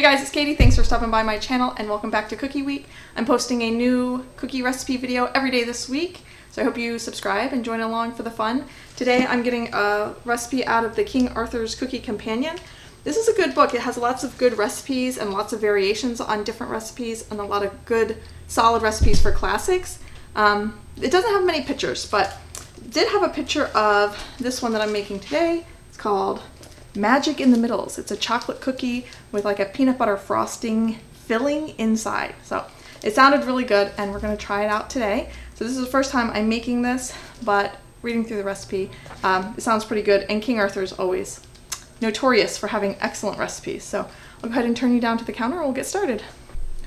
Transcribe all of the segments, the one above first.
Hey guys, it's Katie. Thanks for stopping by my channel and welcome back to Cookie Week. I'm posting a new cookie recipe video every day this week, so I hope you subscribe and join along for the fun. Today I'm getting a recipe out of the King Arthur's Cookie Companion. This is a good book. It has lots of good recipes and lots of variations on different recipes and a lot of good solid recipes for classics. It doesn't have many pictures, but it did have a picture of this one that I'm making today. It's called Magic in the Middles. It's a chocolate cookie with like a peanut butter frosting filling inside. So it sounded really good and we're going to try it out today. So this is the first time I'm making this, but reading through the recipe, it sounds pretty good, and King Arthur's always notorious for having excellent recipes. So I'll go ahead and turn you down to the counter and we'll get started.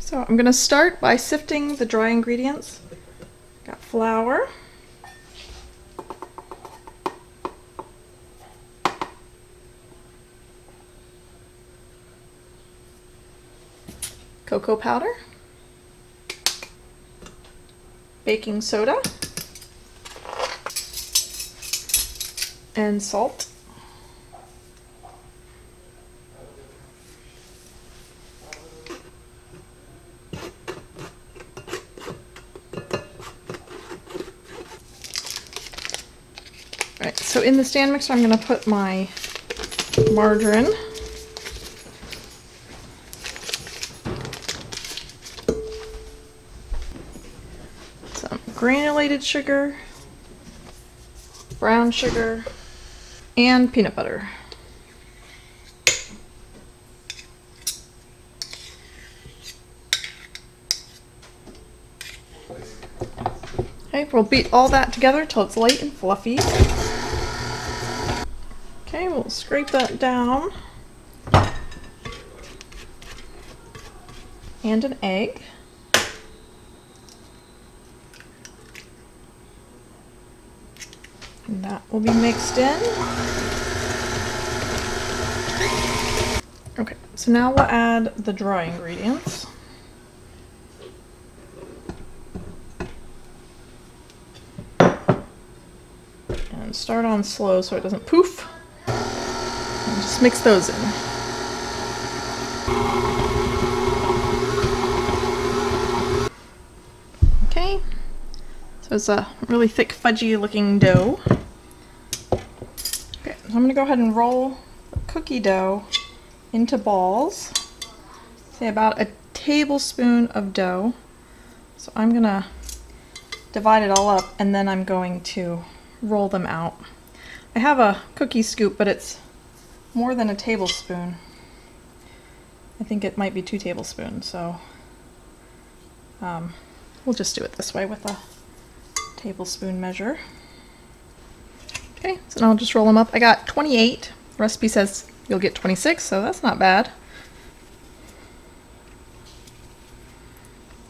So I'm going to start by sifting the dry ingredients. Got flour, cocoa powder, baking soda, and salt. Alright, so in the stand mixer I'm going to put my margarine, some granulated sugar, brown sugar, and peanut butter. Okay, we'll beat all that together till it's light and fluffy. Okay, we'll scrape that down. And an egg. And that will be mixed in. Okay, so now we'll add the dry ingredients. And start on slow so it doesn't poof. And just mix those in. Okay, so it's a really thick, fudgy looking dough. Okay, so I'm going to go ahead and roll the cookie dough into balls. Say about a tablespoon of dough. So I'm going to divide it all up and then I'm going to roll them out. I have a cookie scoop, but it's more than a tablespoon. I think it might be 2 tablespoons, so we'll just do it this way with a tablespoon measure. Okay, so now I'll just roll them up. I got 28. The recipe says you'll get 26, so that's not bad.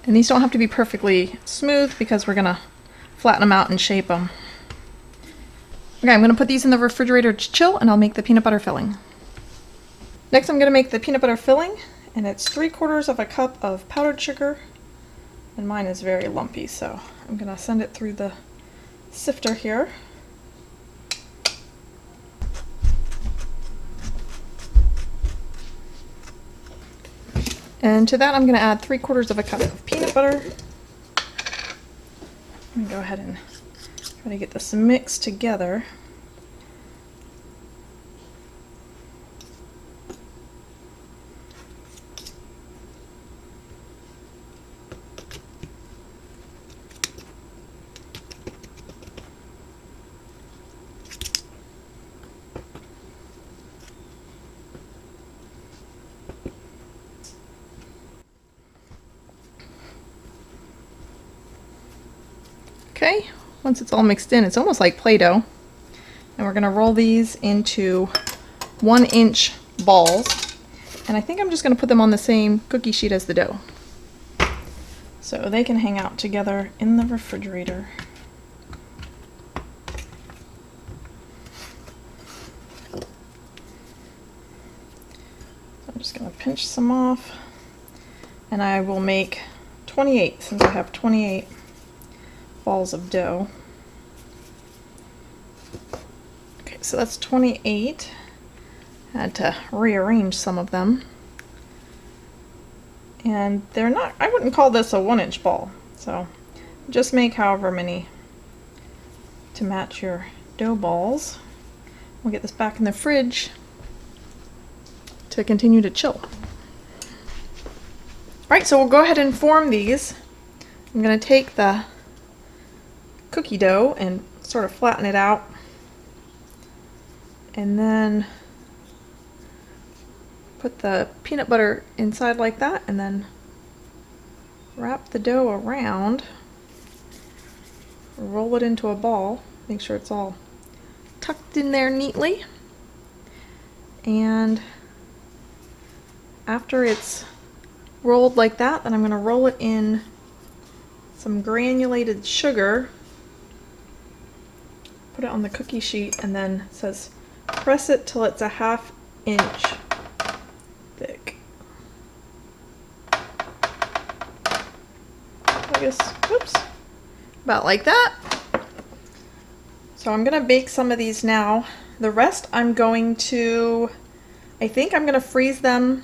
And these don't have to be perfectly smooth because we're gonna flatten them out and shape them. Okay, I'm gonna put these in the refrigerator to chill and I'll make the peanut butter filling. Next I'm gonna make the peanut butter filling, and it's 3/4 of a cup of powdered sugar, and mine is very lumpy, so I'm gonna send it through the sifter here. And to that I'm gonna add 3/4 of a cup of peanut butter. I'm gonna go ahead and try to get this mixed together. Okay, once it's all mixed in, it's almost like Play-Doh. And we're going to roll these into 1-inch balls. And I think I'm just going to put them on the same cookie sheet as the dough, so they can hang out together in the refrigerator. I'm just going to pinch some off, and I will make 28 since I have 28 balls of dough. Okay, so that's 28. I had to rearrange some of them. And they're not, I wouldn't call this a 1-inch ball. So just make however many to match your dough balls. We'll get this back in the fridge to continue to chill. Alright, so we'll go ahead and form these. I'm going to take the cookie dough and sort of flatten it out. And then put the peanut butter inside like that, and then wrap the dough around. Roll it into a ball. Make sure it's all tucked in there neatly. And after it's rolled like that, then I'm going to roll it in some granulated sugar. Put it on the cookie sheet, and then it says press it till it's a 1/2 inch thick. I guess, whoops, about like that. So I'm gonna bake some of these now. The rest I'm going to, I think I'm gonna freeze them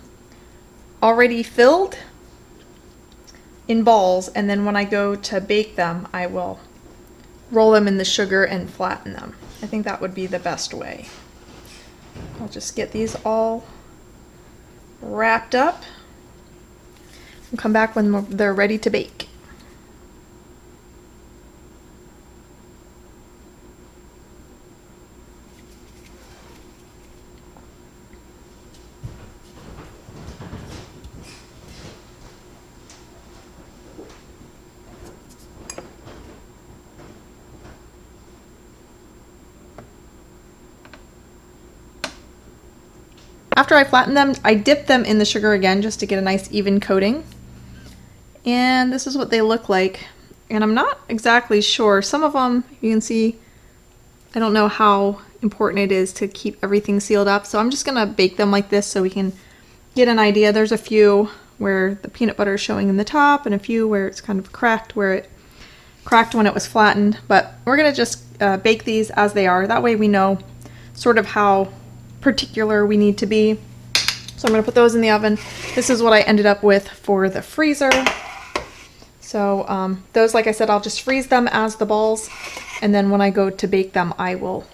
already filled in balls, and then when I go to bake them, I will roll them in the sugar and flatten them. I think that would be the best way. I'll just get these all wrapped up and come back when they're ready to bake. After I flatten them, I dip them in the sugar again just to get a nice even coating. And this is what they look like. And I'm not exactly sure. Some of them, you can see, I don't know how important it is to keep everything sealed up. So I'm just gonna bake them like this so we can get an idea. There's a few where the peanut butter is showing in the top, and a few where it's kind of cracked, where it cracked when it was flattened. But we're gonna just bake these as they are. That way we know sort of how particular we need to be. So I'm going to put those in the oven. This is what I ended up with for the freezer. So those, like I said, I'll just freeze them as the balls, and then when I go to bake them, I will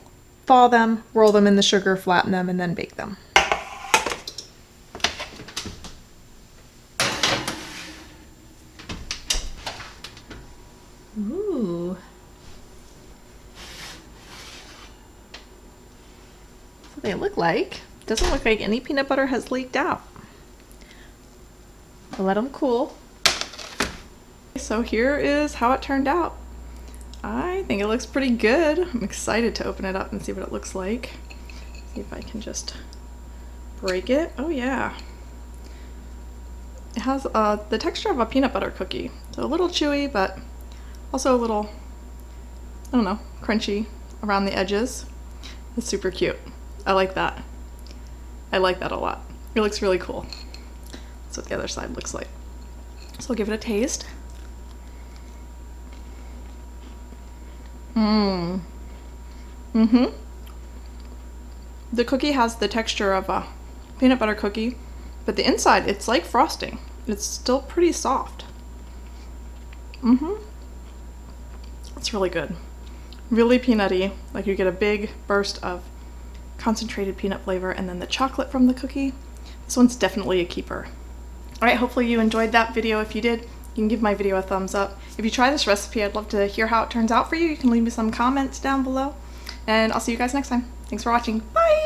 thaw them, roll them in the sugar, flatten them, and then bake them. Ooh. They look like. Doesn't look like any peanut butter has leaked out. I'll let them cool. So here is how it turned out. I think it looks pretty good. I'm excited to open it up and see what it looks like. See if I can just break it. Oh yeah. It has the texture of a peanut butter cookie. So a little chewy, but also a little, I don't know, crunchy around the edges. It's super cute. I like that. I like that a lot. It looks really cool. That's what the other side looks like. So I'll give it a taste. The cookie has the texture of a peanut butter cookie, but the inside, it's like frosting. It's still pretty soft. It's really good. Really peanutty, like you get a big burst of concentrated peanut flavor, and then the chocolate from the cookie. This one's definitely a keeper. Alright, hopefully you enjoyed that video. If you did, you can give my video a thumbs up. If you try this recipe, I'd love to hear how it turns out for you. You can leave me some comments down below, and I'll see you guys next time. Thanks for watching. Bye!